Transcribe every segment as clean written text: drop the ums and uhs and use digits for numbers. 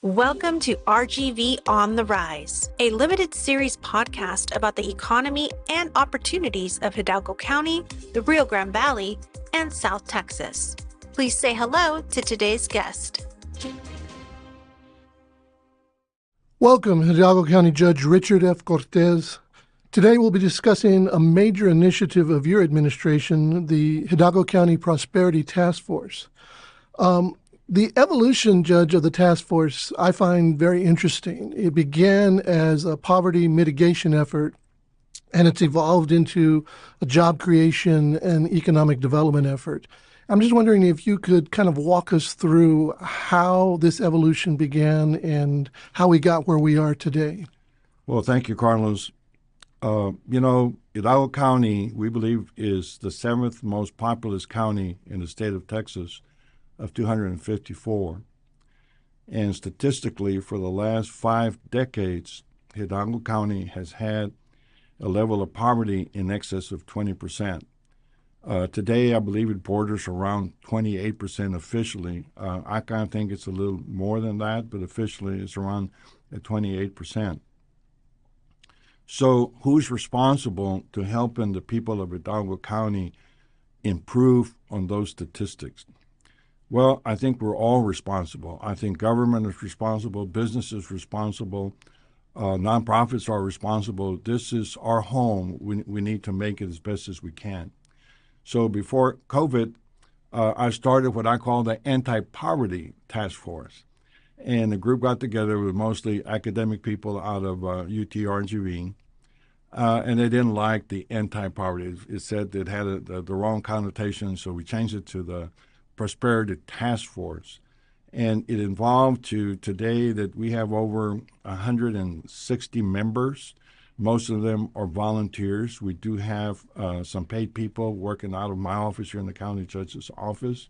Welcome to RGV On the Rise, a limited series podcast about the economy and opportunities of Hidalgo County, the Rio Grande Valley, and South Texas. Please say hello to today's guest. Welcome, Hidalgo County Judge Richard F. Cortez. Today we'll be discussing a major initiative of your administration, the Hidalgo County Prosperity Task Force. The evolution, Judge, of the task force I find very interesting. It began as a poverty mitigation effort, and it's evolved into a job creation and economic development effort. I'm just wondering if you could kind of walk us through how this evolution began and how we got where we are today. Well, thank you, Carlos. Hidalgo County, we believe, is the seventh most populous county in the state of Texas, of 254. And statistically, for the last 5 decades, Hidalgo County has had a level of poverty in excess of 20%. Today, I believe it borders around 28% officially. I kind of think it's a little more than that, but officially it's around 28%. So who's responsible to helping the people of Hidalgo County improve on those statistics? Well, I think we're all responsible. I think government is responsible, business is responsible, nonprofits are responsible. This is our home. We need to make it as best as we can. So before COVID, I started what I call the Anti-Poverty Task Force. And the group got together with mostly academic people out of UT RGV, and they didn't like the anti-poverty. It said it had the wrong connotation, so we changed it to the Prosperity Task Force. And it evolved to today that we have over 160 members. Most of them are volunteers. We do have some paid people working out of my office here in the county judge's office.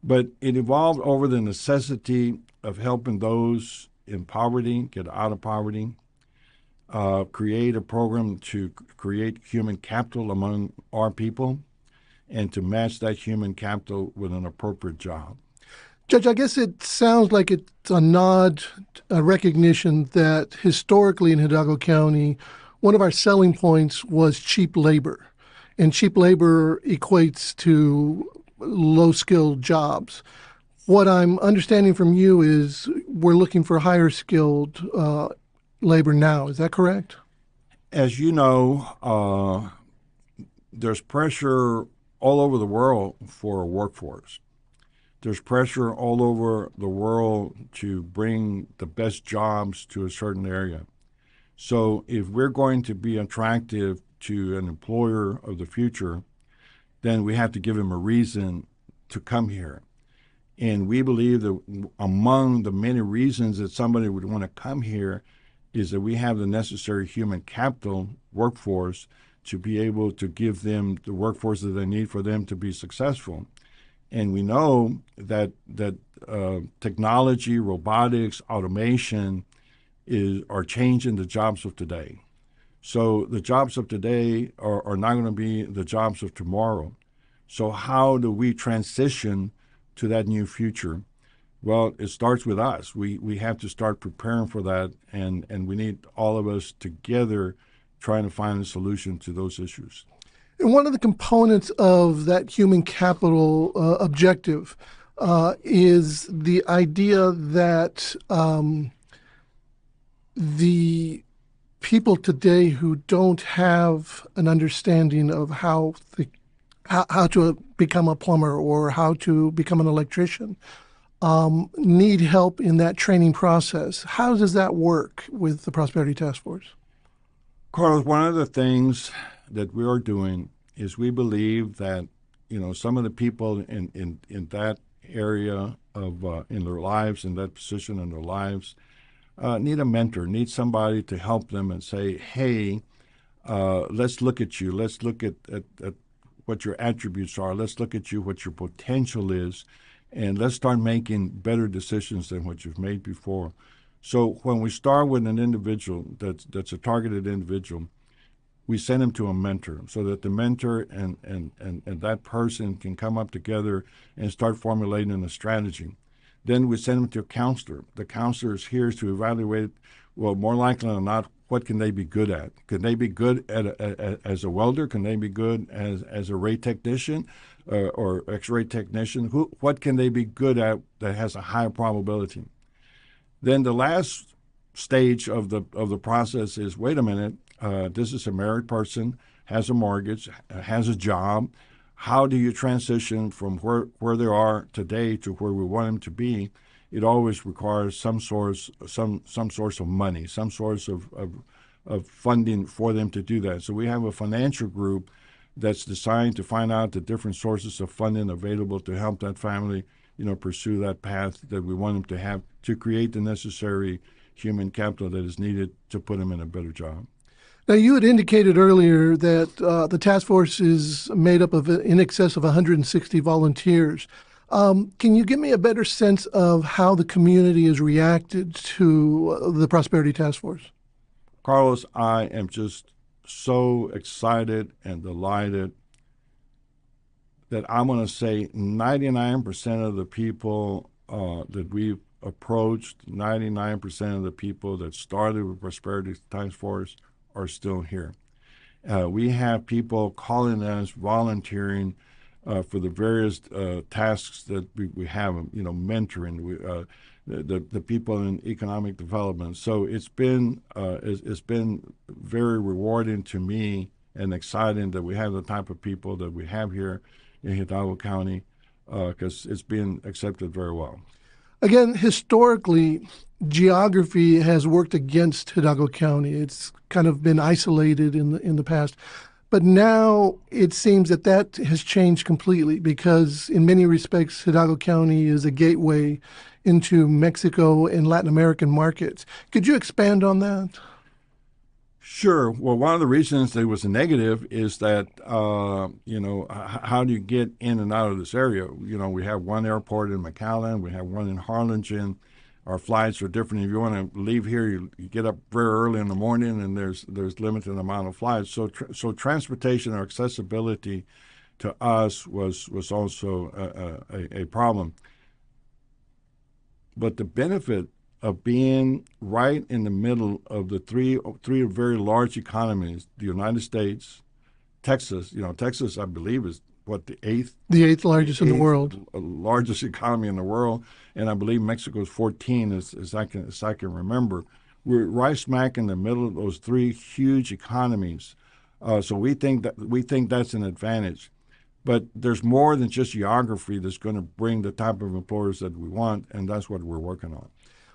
But it evolved over the necessity of helping those in poverty get out of poverty, create a program to create human capital among our people, and to match that human capital with an appropriate job. Judge, I guess it sounds like it's a nod, a recognition that historically in Hidalgo County, one of our selling points was cheap labor. And cheap labor equates to low-skilled jobs. What I'm understanding from you is we're looking for higher-skilled labor now. Is that correct? As you know, there's pressure all over the world for a workforce. There's pressure all over the world to bring the best jobs to a certain area. So if we're going to be attractive to an employer of the future, then we have to give him a reason to come here. And we believe that among the many reasons that somebody would want to come here is that we have the necessary human capital workforce to be able to give them the workforce that they need for them to be successful. And we know that technology, robotics, automation are changing the jobs of today. So the jobs of today are not going to be the jobs of tomorrow. So how do we transition to that new future? Well, it starts with us. We have to start preparing for that, and we need all of us together trying to find a solution to those issues. And one of the components of that human capital objective is the idea that the people today who don't have an understanding of how to become a plumber or how to become an electrician need help in that training process. How does that work with the Prosperity Task Force? Carlos, one of the things that we are doing is we believe that, some of the people in that area of in their lives, in that position in their lives, need a mentor, need somebody to help them and say, hey, let's look at you. Let's look at what your attributes are. Let's look at you, what your potential is, and let's start making better decisions than what you've made before. So when we start with an individual that's a targeted individual, we send them to a mentor so that the mentor and that person can come up together and start formulating a strategy. Then we send them to a counselor. The counselor is here to evaluate, well, more likely than not, what can they be good at? Can they be good as a welder? Can they be good as a ray technician or X-ray technician? What can they be good at that has a high probability? Then the last stage of the process is, wait a minute, this is a married person, has a mortgage, has a job. How do you transition from where they are today to where we want them to be? It always requires some source of money, some source of funding for them to do that. So we have a financial group that's designed to find out the different sources of funding available to help that family, pursue that path that we want them to have to create the necessary human capital that is needed to put them in a better job. Now, you had indicated earlier that the task force is made up of in excess of 160 volunteers. Can you give me a better sense of how the community has reacted to the Prosperity Task Force? Carlos, I am just so excited and delighted that I'm going to say 99% of the people that we've approached, 99% of the people that started with Prosperity Task Force are still here. We have people calling us, volunteering for the various tasks that we have, mentoring, the people in economic development. So it's been very rewarding to me and exciting that we have the type of people that we have here in Hidalgo County, because it's being accepted very well. Again, historically, geography has worked against Hidalgo County. It's kind of been isolated in the past. But now it seems that has changed completely, because in many respects, Hidalgo County is a gateway into Mexico and Latin American markets. Could you expand on that? Sure. Well, one of the reasons there was a negative is that, how do you get in and out of this area? We have one airport in McAllen, we have one in Harlingen. Our flights are different. If you want to leave here, you get up very early in the morning, and there's limited amount of flights. So transportation or accessibility to us was also a problem. But the benefit of being right in the middle of the three very large economies, the United States, Texas. Texas, I believe, is the eighth largest in the world, largest economy in the world, and I believe Mexico is 14, as I can remember. We're right smack in the middle of those three huge economies, so we think that's an advantage. But there's more than just geography that's going to bring the type of employers that we want, and that's what we're working on.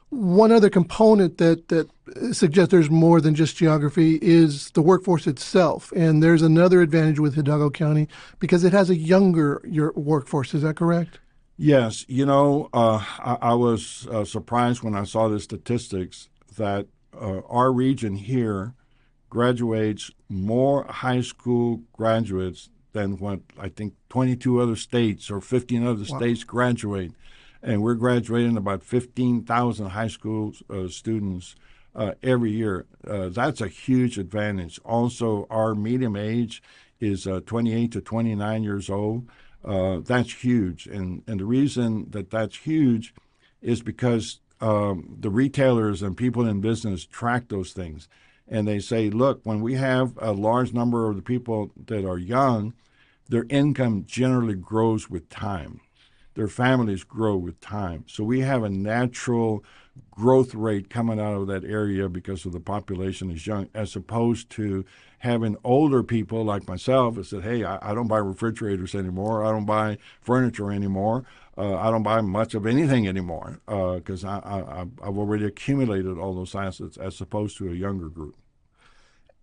One other component that suggests there's more than just geography is the workforce itself. And there's another advantage with Hidalgo County because it has a younger workforce. Is that correct? Yes. I was surprised when I saw the statistics that our region here graduates more high school graduates than what I think 22 other states or 15 other states graduate. And we're graduating about 15,000 high school students every year. That's a huge advantage. Also, our median age is 28 to 29 years old. That's huge. And the reason that's huge is because the retailers and people in business track those things. And they say, look, when we have a large number of the people that are young, their income generally grows with time. Their families grow with time. So we have a natural growth rate coming out of that area because of the population is young, as opposed to having older people like myself that said, hey, I don't buy refrigerators anymore. I don't buy furniture anymore. I don't buy much of anything anymore because I've already accumulated all those assets, as opposed to a younger group.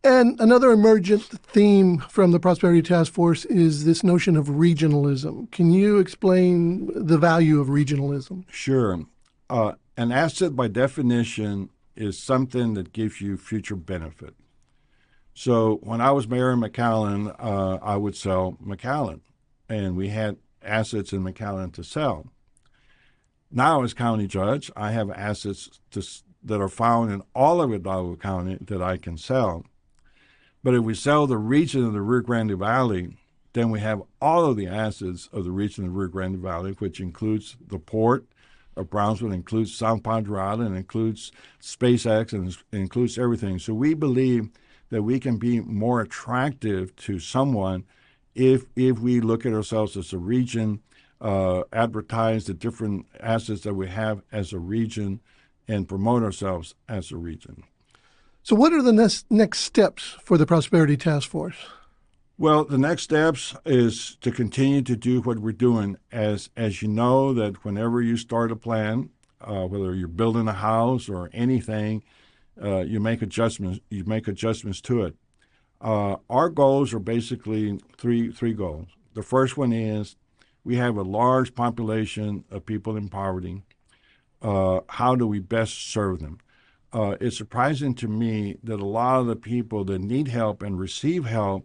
And another emergent theme from the Prosperity Task Force is this notion of regionalism. Can you explain the value of regionalism? Sure. An asset, by definition, is something that gives you future benefit. So when I was mayor in McAllen, I would sell McAllen, and we had assets in McAllen to sell. Now, as county judge, I have assets that are found in all of Hidalgo County that I can sell. But if we sell the region of the Rio Grande Valley, then we have all of the assets of the region of the Rio Grande Valley, which includes the port, of Brownsville. It includes South Padre Island, includes SpaceX, and it includes everything. So we believe that we can be more attractive to someone if we look at ourselves as a region, advertise the different assets that we have as a region, and promote ourselves as a region. So what are the next steps for the Prosperity Task Force? Well, the next steps is to continue to do what we're doing. As you know, that whenever you start a plan, whether you're building a house or anything, you make adjustments. You make adjustments to it. Our goals are basically three goals. The first one is we have a large population of people in poverty. How do we best serve them? It's surprising to me that a lot of the people that need help and receive help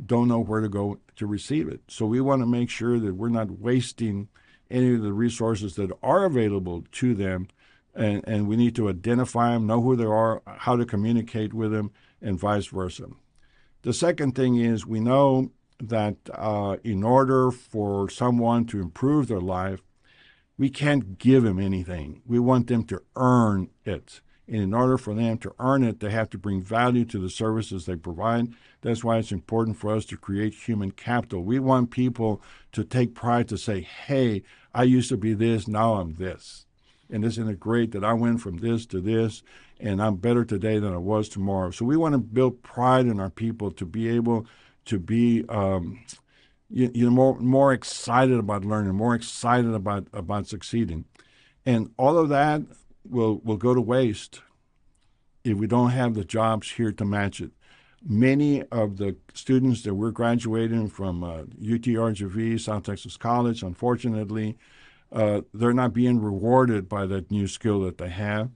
don't know where to go to receive it. So we want to make sure that we're not wasting any of the resources that are available to them, and we need to identify them, know who they are, how to communicate with them, and vice versa. The second thing is we know that in order for someone to improve their life, we can't give them anything. We want them to earn it. And in order for them to earn it, they have to bring value to the services they provide. That's why it's important for us to create human capital. We want people to take pride to say, hey, I used to be this, now I'm this. And isn't it great that I went from this to this, and I'm better today than I was tomorrow? So we want to build pride in our people to be able to be more excited about learning, more excited about succeeding. And all of that will go to waste if we don't have the jobs here to match it. Many of the students that we're graduating from UT RGV, South Texas College, unfortunately, they're not being rewarded by that new skill that they have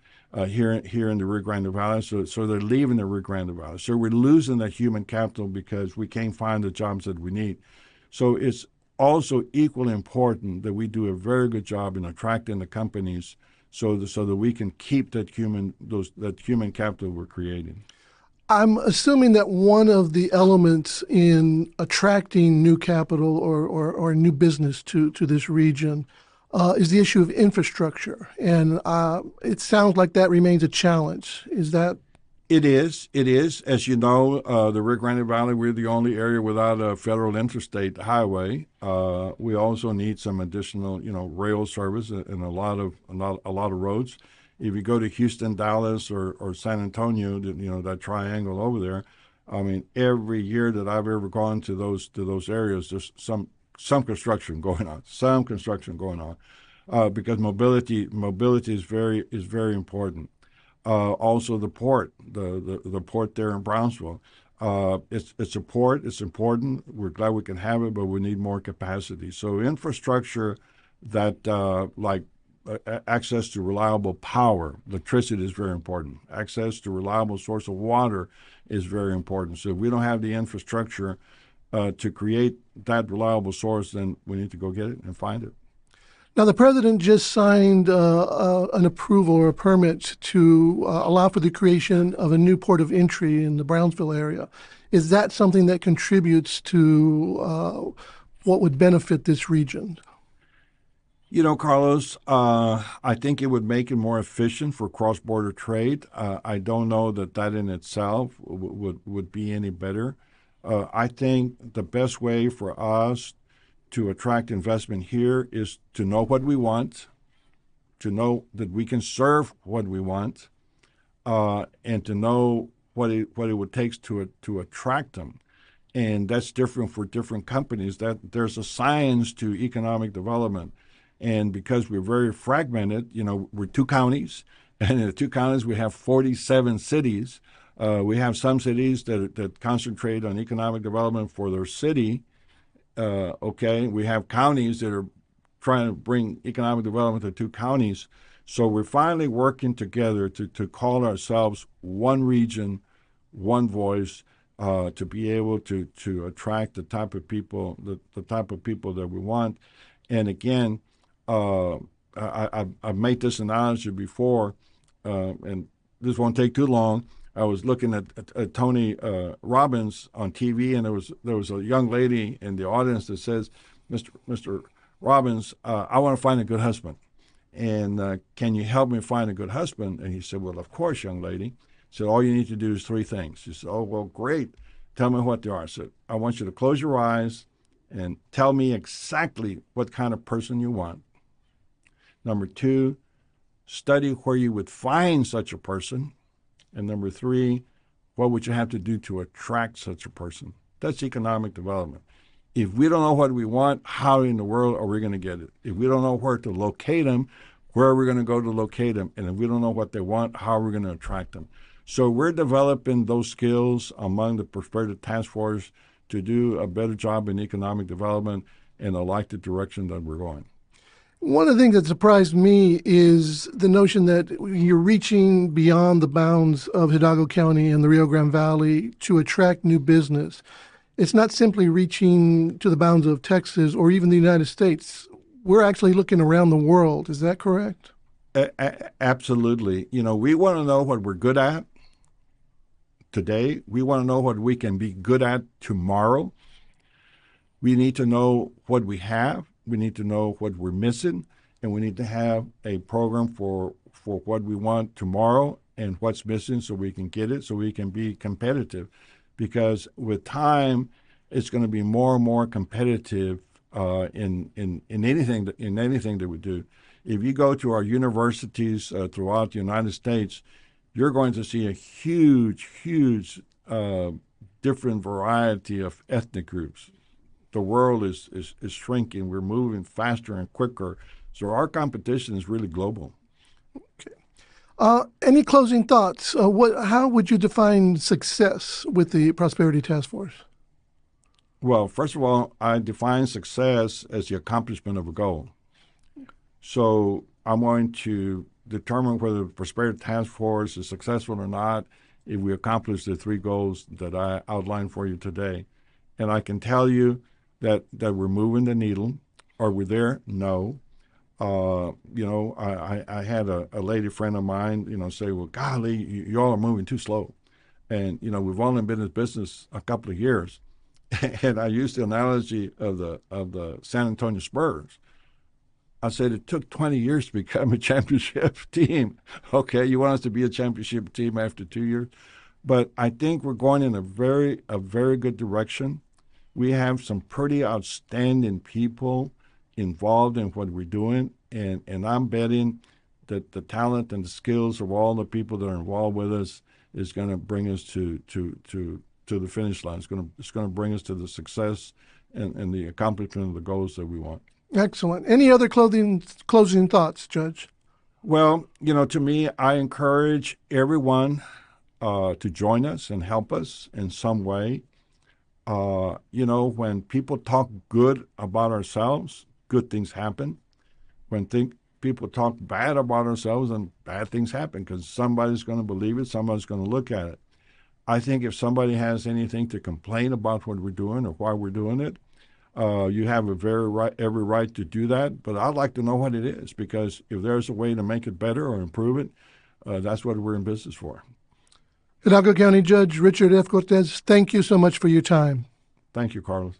here in the Rio Grande Valley. So they're leaving the Rio Grande Valley. So we're losing that human capital because we can't find the jobs that we need. So it's also equally important that we do a very good job in attracting the companies so that we can keep that human capital we're creating. I'm assuming that one of the elements in attracting new capital or new business to this region is the issue of infrastructure. And it sounds like that remains a challenge. Is that? It is. As you know, the Rio Grande Valley, we're the only area without a federal interstate highway. We also need some additional, rail service and a lot of roads. If you go to Houston, Dallas, or San Antonio, that triangle over there, I mean, every year that I've ever gone to those areas, there's some construction going on. Because mobility is very important. Also, the port, the port there in Brownsville. It's a port. It's important. We're glad we can have it, but we need more capacity. So infrastructure that access to reliable power, electricity is very important. Access to reliable source of water is very important. So if we don't have the infrastructure to create that reliable source, then we need to go get it and find it. Now, the president just signed an approval or a permit to allow for the creation of a new port of entry in the Brownsville area. Is that something that contributes to what would benefit this region? Carlos, I think it would make it more efficient for cross-border trade. I don't know that in itself would be any better. I think the best way for us to attract investment here is to know what we want, to know that we can serve what we want, and to know what it would take to attract them. And that's different for different companies. That there's a science to economic development. And because we're very fragmented, we're 2 counties, and in the 2 counties we have 47 cities. We have some cities that concentrate on economic development for their city. We have counties that are trying to bring economic development to 2 counties. So we're finally working together to call ourselves one region, one voice, to be able to attract the type of people that we want. And again, I've made this analogy before, and this won't take too long. I was looking at Tony Robbins on TV, and there was a young lady in the audience that says, Mr. Robbins, I want to find a good husband. and can you help me find a good husband? And he said, well, of course, young lady. He said, all you need to do is 3 things. She said, oh, well, great. Tell me what they are. I said, I want you to close your eyes and tell me exactly what kind of person you want. Number 2, study where you would find such a person. And number 3, what would you have to do to attract such a person? That's economic development. If we don't know what we want, how in the world are we going to get it? If we don't know where to locate them, where are we going to go to locate them? And if we don't know what they want, how are we going to attract them? So we're developing those skills among the Prosperity Task Force to do a better job in economic development, and I like the direction that we're going. One of the things that surprised me is the notion that you're reaching beyond the bounds of Hidalgo County and the Rio Grande Valley to attract new business. It's not simply reaching to the bounds of Texas or even the United States. We're actually looking around the world. Is that correct? Absolutely. We want to know what we're good at today. We want to know what we can be good at tomorrow. We need to know what we have. We need to know what we're missing, and we need to have a program for what we want tomorrow and what's missing so we can get it, so we can be competitive. Because with time, it's going to be more and more competitive in anything that we do. If you go to our universities throughout the United States, you're going to see a huge different variety of ethnic groups. The world is shrinking. We're moving faster and quicker. So our competition is really global. Okay. Any closing thoughts? How would you define success with the Prosperity Task Force? Well, first of all, I define success as the accomplishment of a goal. So I'm going to determine whether the Prosperity Task Force is successful or not if we accomplish the 3 goals that I outlined for you today. And I can tell you that we're moving the needle. Are we there? No. I had a lady friend of mine, say, well, golly, you all are moving too slow. And, we've only been in business a couple of years. And I used the analogy of the San Antonio Spurs. I said it took 20 years to become a championship team. Okay, you want us to be a championship team after 2 years? But I think we're going in a very good direction. We have some pretty outstanding people involved in what we're doing, and I'm betting that the talent and the skills of all the people that are involved with us is going to bring us to the finish line. It's going to bring us to the success and the accomplishment of the goals that we want. Excellent. Any other closing thoughts, Judge? Well, to me, I encourage everyone to join us and help us in some way. When people talk good about ourselves, good things happen. When people talk bad about ourselves, and bad things happen because somebody's going to believe it, somebody's going to look at it. I think if somebody has anything to complain about what we're doing or why we're doing it, you have every right to do that. But I'd like to know what it is, because if there's a way to make it better or improve it, that's what we're in business for. Hidalgo County Judge Richard F. Cortez, thank you so much for your time. Thank you, Carlos.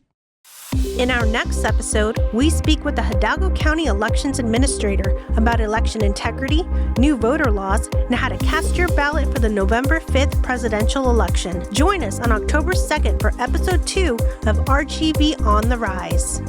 In our next episode, we speak with the Hidalgo County Elections Administrator about election integrity, new voter laws, and how to cast your ballot for the November 5th presidential election. Join us on October 2nd for Episode 2 of RGV on the Rise.